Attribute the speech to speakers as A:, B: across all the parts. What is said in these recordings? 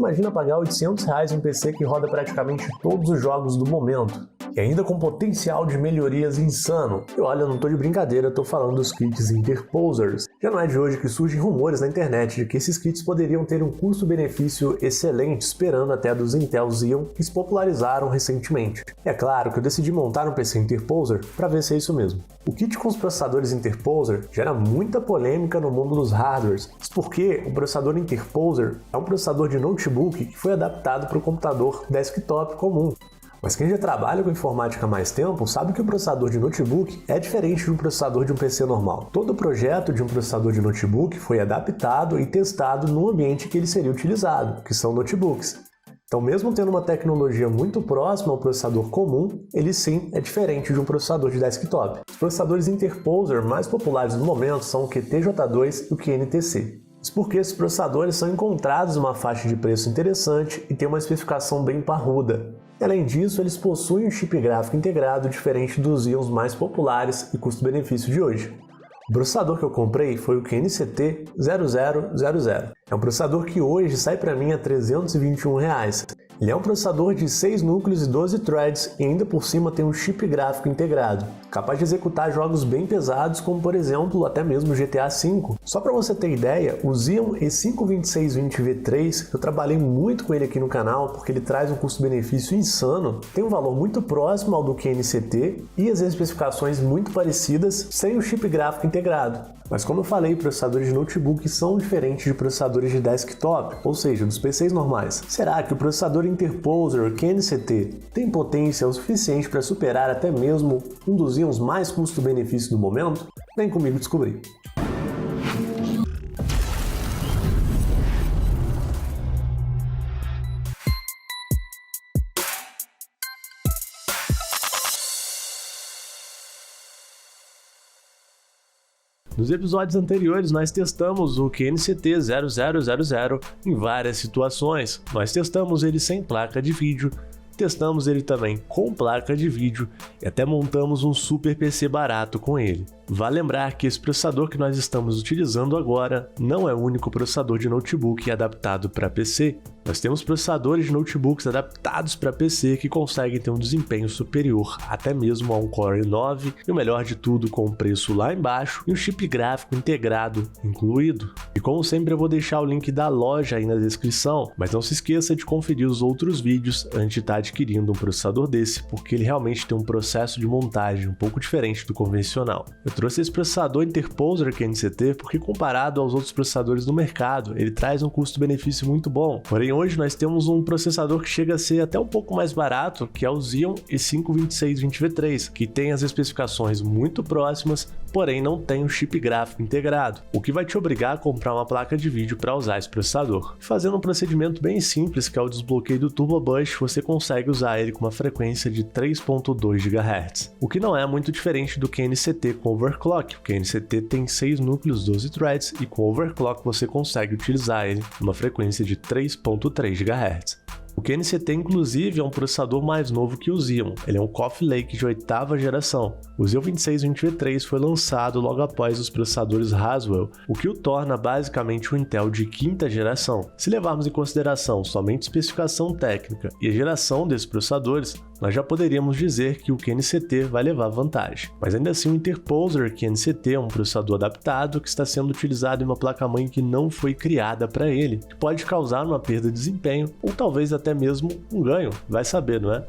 A: Imagina pagar R$800 em um PC que roda praticamente todos os jogos do momento, e ainda com potencial de melhorias insano. E olha, eu não tô de brincadeira, eu tô falando dos kits Interposers. Já não é de hoje que surgem rumores na internet de que esses kits poderiam ter um custo-benefício excelente, esperando até dos Intel Xeon que se popularizaram recentemente. E é claro que eu decidi montar um PC Interposer para ver se é isso mesmo. O kit com os processadores Interposer gera muita polêmica no mundo dos hardwares, isso porque o processador Interposer é um processador de notebook que foi adaptado para o computador desktop comum. Mas quem já trabalha com informática há mais tempo sabe que o processador de notebook é diferente de um processador de um PC normal. Todo projeto de um processador de notebook foi adaptado e testado no ambiente que ele seria utilizado, que são notebooks. Então, mesmo tendo uma tecnologia muito próxima ao processador comum, ele sim é diferente de um processador de desktop. Os processadores Interposer mais populares no momento são o QTJ2 e o QNTC. Isso porque esses processadores são encontrados numa faixa de preço interessante e têm uma especificação bem parruda. E, além disso, eles possuem um chip gráfico integrado diferente dos Xeons mais populares e custo-benefício de hoje. O processador que eu comprei foi o QNCT 0000. É um processador que hoje sai para mim a R$321. Ele é um processador de 6 núcleos e 12 threads e ainda por cima tem um chip gráfico integrado, capaz de executar jogos bem pesados como, por exemplo, até mesmo GTA V. Só para você ter ideia, o Xeon E5-2620V3, eu trabalhei muito com ele aqui no canal porque ele traz um custo-benefício insano, tem um valor muito próximo ao do QNCT e as especificações muito parecidas sem o chip gráfico integrado. Mas como eu falei, processadores de notebook são diferentes de processadores de desktop, ou seja, dos PCs normais. Será que o processador Interposer QNCT tem potência o suficiente para superar até mesmo um dos Xeons mais custo-benefício do momento? Vem comigo descobrir. Nos episódios anteriores, nós testamos o QNCT 0000 em várias situações. Nós testamos ele sem placa de vídeo, testamos ele também com placa de vídeo e até montamos um super PC barato com ele. Vale lembrar que esse processador que nós estamos utilizando agora não é o único processador de notebook adaptado para PC. Nós temos processadores de notebooks adaptados para PC que conseguem ter um desempenho superior até mesmo a um Core i9 e o melhor de tudo com o preço lá embaixo e um chip gráfico integrado incluído. E como sempre eu vou deixar o link da loja aí na descrição, mas não se esqueça de conferir os outros vídeos antes de estar adquirindo um processador desse, porque ele realmente tem um processo de montagem um pouco diferente do convencional. Eu trouxe esse processador Interposer QNCT porque comparado aos outros processadores do mercado, ele traz um custo-benefício muito bom. Porém, hoje nós temos um processador que chega a ser até um pouco mais barato, que é o Xeon E5-2620V3, que tem as especificações muito próximas, porém não tem um chip gráfico integrado, o que vai te obrigar a comprar uma placa de vídeo para usar esse processador. Fazendo um procedimento bem simples, que é o desbloqueio do Turbo Boost, você consegue usar ele com uma frequência de 3.2 GHz, o que não é muito diferente do QNCT com overclock. O QNCT tem 6 núcleos, 12 threads, e com overclock você consegue utilizar ele numa frequência de 3.3 GHz. O QNCT, inclusive, é um processador mais novo que o Xeon. Ele é um Coffee Lake de 8ª geração. O Xeon 2620V3 foi lançado logo após os processadores Haswell, o que o torna basicamente um Intel de 5ª geração. Se levarmos em consideração somente a especificação técnica e a geração desses processadores, nós já poderíamos dizer que o QNCT vai levar vantagem. Mas ainda assim, o Interposer QNCT é um processador adaptado que está sendo utilizado em uma placa-mãe que não foi criada para ele, que pode causar uma perda de desempenho ou talvez até mesmo um ganho, vai saber, não é?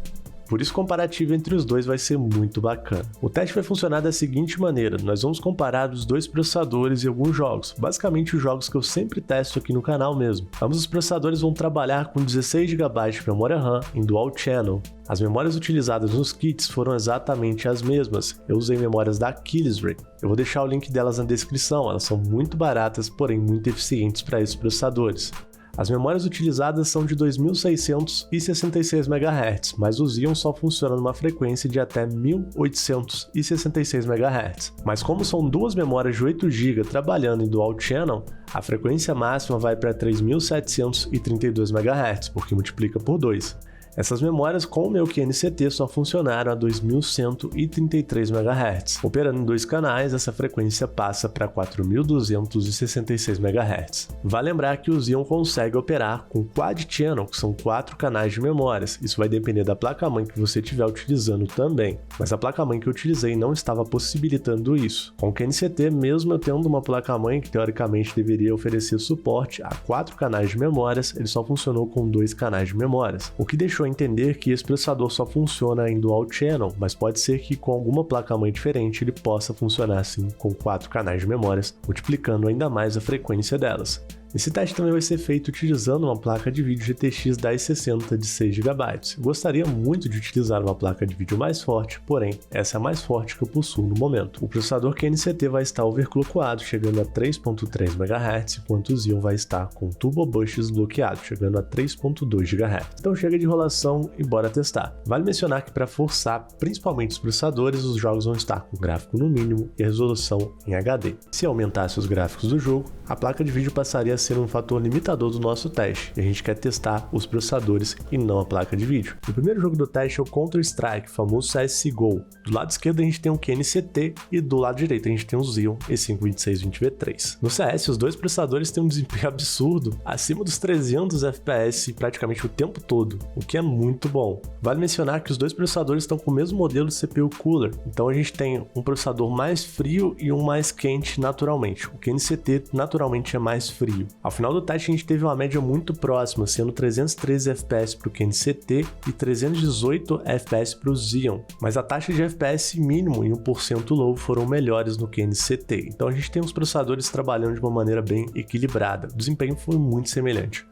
A: Por isso, o comparativo entre os dois vai ser muito bacana. O teste vai funcionar da seguinte maneira: nós vamos comparar os dois processadores e alguns jogos, basicamente os jogos que eu sempre testo aqui no canal mesmo. Ambos os processadores vão trabalhar com 16 GB de memória RAM em Dual Channel. As memórias utilizadas nos kits foram exatamente as mesmas. Eu usei memórias da Keyless-Ray. Eu vou deixar o link delas na descrição, elas são muito baratas, porém muito eficientes para esses processadores. As memórias utilizadas são de 2666 MHz, mas o Xeon só funciona numa frequência de até 1866 MHz. Mas como são duas memórias de 8 GB trabalhando em Dual Channel, a frequência máxima vai para 3732 MHz, porque multiplica por 2. Essas memórias com o meu QNCT só funcionaram a 2133 MHz. Operando em 2 canais, essa frequência passa para 4266 MHz. Vale lembrar que o Xeon consegue operar com Quad Channel, que são 4 canais de memórias. Isso vai depender da placa-mãe que você estiver utilizando também, mas a placa-mãe que eu utilizei não estava possibilitando isso. Com o QNCT, mesmo eu tendo uma placa-mãe que teoricamente deveria oferecer suporte a 4 canais de memórias, ele só funcionou com 2 canais de memórias, o que deixou entender que esse processador só funciona em Dual Channel, mas pode ser que com alguma placa-mãe diferente ele possa funcionar assim com 4 canais de memórias, multiplicando ainda mais a frequência delas. Esse teste também vai ser feito utilizando uma placa de vídeo GTX 1060 de 6 GB. Eu gostaria muito de utilizar uma placa de vídeo mais forte, porém, essa é a mais forte que eu possuo no momento. O processador QNCT vai estar overclockado, chegando a 3.3 MHz, enquanto o Xeon vai estar com Turbo Boost desbloqueado, chegando a 3.2 GHz. Então chega de enrolação e bora testar. Vale mencionar que para forçar principalmente os processadores, os jogos vão estar com gráfico no mínimo e a resolução em HD. Se aumentasse os gráficos do jogo, a placa de vídeo passaria a ser um fator limitador do nosso teste, e a gente quer testar os processadores e não a placa de vídeo. O primeiro jogo do teste é o Counter-Strike, famoso CSGO. Do lado esquerdo a gente tem um QNCT e do lado direito a gente tem um Xeon E5-2620V3. No CS, os dois processadores têm um desempenho absurdo, acima dos 300 FPS praticamente o tempo todo, o que é muito bom. Vale mencionar que os dois processadores estão com o mesmo modelo de CPU cooler, então a gente tem um processador mais frio e um mais quente naturalmente. O QNCT naturalmente é mais frio. Ao final do teste a gente teve uma média muito próxima, sendo 313 FPS para o QNCT e 318 FPS para o Xeon, mas a taxa de FPS mínimo e 1% low foram melhores no QNCT, então a gente tem os processadores trabalhando de uma maneira bem equilibrada. O desempenho foi muito semelhante.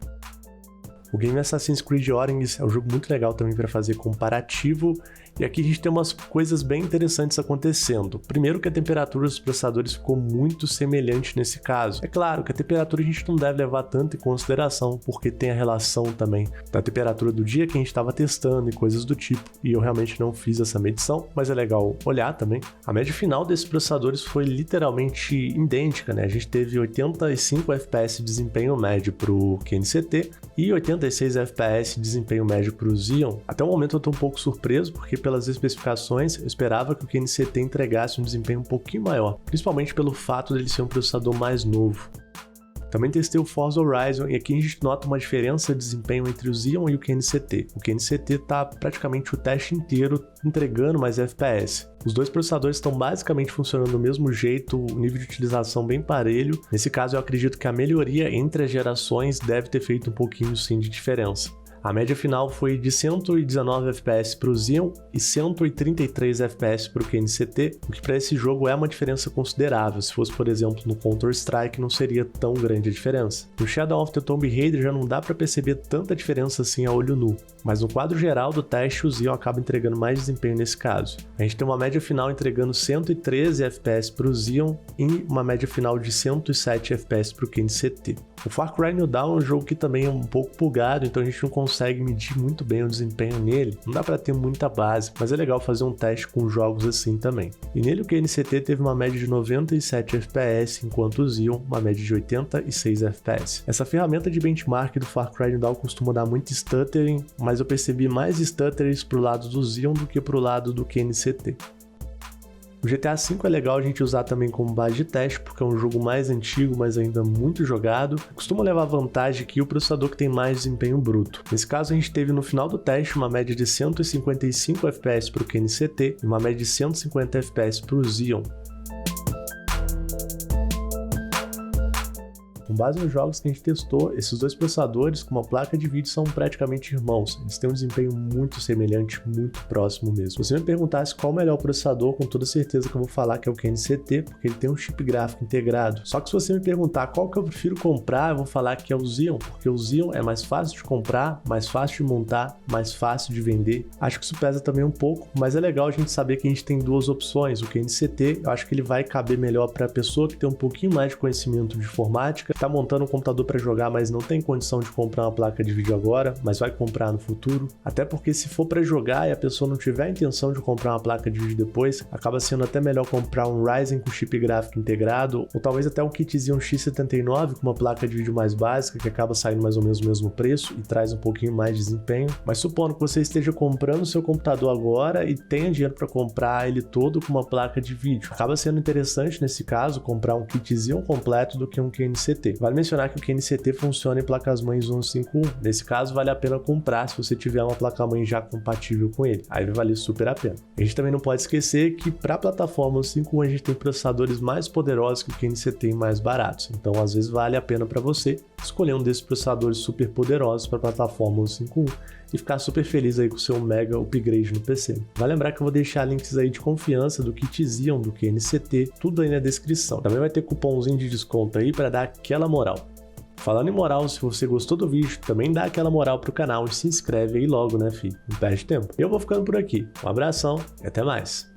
A: O game Assassin's Creed Origins é um jogo muito legal também para fazer comparativo, e aqui a gente tem umas coisas bem interessantes acontecendo. Primeiro que a temperatura dos processadores ficou muito semelhante nesse caso. É claro que a temperatura a gente não deve levar tanto em consideração, porque tem a relação também da temperatura do dia que a gente estava testando e coisas do tipo, e eu realmente não fiz essa medição, mas é legal olhar também. A média final desses processadores foi literalmente idêntica, né? A gente teve 85 FPS de desempenho médio para o QNCT e 86 FPS de desempenho médio para o Xeon. Até o momento eu estou um pouco surpreso, porque pelas especificações eu esperava que o QNCT entregasse um desempenho um pouquinho maior, principalmente pelo fato dele ser um processador mais novo. Também testei o Forza Horizon e aqui a gente nota uma diferença de desempenho entre o Xeon e o QNCT. O QNCT está praticamente o teste inteiro entregando mais FPS. Os dois processadores estão basicamente funcionando do mesmo jeito, o nível de utilização bem parelho. Nesse caso eu acredito que a melhoria entre as gerações deve ter feito um pouquinho sim de diferença. A média final foi de 119 FPS para o Xeon e 133 FPS para o QNCT, o que para esse jogo é uma diferença considerável. Se fosse, por exemplo, no Counter-Strike, não seria tão grande a diferença. No Shadow of the Tomb Raider já não dá para perceber tanta diferença assim a olho nu, mas no quadro geral do teste o Xeon acaba entregando mais desempenho nesse caso. A gente tem uma média final entregando 113 FPS para o Xeon e uma média final de 107 FPS para o QNCT. O Far Cry New Dawn é um jogo que também é um pouco bugado, então a gente não consegue medir muito bem o desempenho nele. Não dá para ter muita base, mas é legal fazer um teste com jogos assim também. E nele o QNCT teve uma média de 97 FPS, enquanto o Xeon uma média de 86 FPS. Essa ferramenta de benchmark do Far Cry New Dawn costuma dar muito stuttering, mas eu percebi mais stutterings pro lado do Xeon do que pro lado do QNCT. O GTA V é legal a gente usar também como base de teste, porque é um jogo mais antigo, mas ainda muito jogado. Costuma levar vantagem que o processador que tem mais desempenho bruto. Nesse caso, a gente teve no final do teste uma média de 155 FPS para o QNCT e uma média de 150 FPS para o Xeon. Com base nos jogos que a gente testou, esses dois processadores com uma placa de vídeo são praticamente irmãos. Eles têm um desempenho muito semelhante, muito próximo mesmo. Se você me perguntasse qual o melhor processador, com toda certeza que eu vou falar que é o QNCT, porque ele tem um chip gráfico integrado. Só que se você me perguntar qual que eu prefiro comprar, eu vou falar que é o Xeon, porque o Xeon é mais fácil de comprar, mais fácil de montar, mais fácil de vender. Acho que isso pesa também um pouco, mas é legal a gente saber que a gente tem duas opções. O QNCT, eu acho que ele vai caber melhor para a pessoa que tem um pouquinho mais de conhecimento de informática, está montando um computador para jogar, mas não tem condição de comprar uma placa de vídeo agora, mas vai comprar no futuro. Até porque se for para jogar e a pessoa não tiver a intenção de comprar uma placa de vídeo depois, acaba sendo até melhor comprar um Ryzen com chip gráfico integrado, ou talvez até um kitzinho X79 com uma placa de vídeo mais básica, que acaba saindo mais ou menos o mesmo preço e traz um pouquinho mais de desempenho. Mas supondo que você esteja comprando o seu computador agora e tenha dinheiro para comprar ele todo com uma placa de vídeo, acaba sendo interessante nesse caso comprar um kitzinho completo do que um QNCT. Vale mencionar que o QNCT funciona em placas-mães 151. Nesse caso, vale a pena comprar se você tiver uma placa-mãe já compatível com ele. Aí vai valer super a pena. A gente também não pode esquecer que para a plataforma 151 a gente tem processadores mais poderosos que o QNCT e mais baratos. Então, às vezes vale a pena para você escolher um desses processadores super poderosos para a plataforma 151 e ficar super feliz aí com o seu mega upgrade no PC. Vai lembrar que eu vou deixar links aí de confiança do kit Xeon, do QNCT, tudo aí na descrição. Também vai ter cupomzinho de desconto aí para dar aquela moral. Falando em moral, se você gostou do vídeo, também dá aquela moral pro canal e se inscreve aí logo, né, filho? Não perde tempo. Eu vou ficando por aqui. Um abração e até mais.